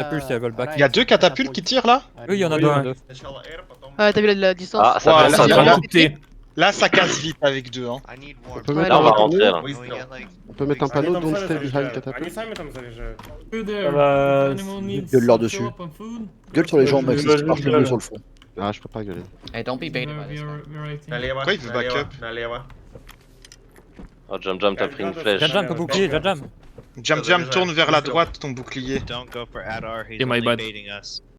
Catapulte et elle back. Il y a 2 catapultes qui tirent là? Oui, il y en a deux. Ouais, t'as vu la distance? Ah, ça Ouais, commence là, à là, bien là, monter. là, ça casse vite avec 2. Hein. On peut Ouais, mettre Là, on va un rentrer panneau. là. On peut mettre un panneau don't stay behind catapult. Gueule leur dessus. Gueule sur les gens, Max, c'est ce qui marche le mieux sur le front. Ah, je peux pas gueuler. Hey, don't be baited by this one. Pourquoi il veut backup? Oh, Jam Jam, t'as pris une flèche. Jam ton bouclier, Jam. Jam tourne vers la droite ton bouclier. Don't go for Adar, he's Yeah, my only bad. baiting us.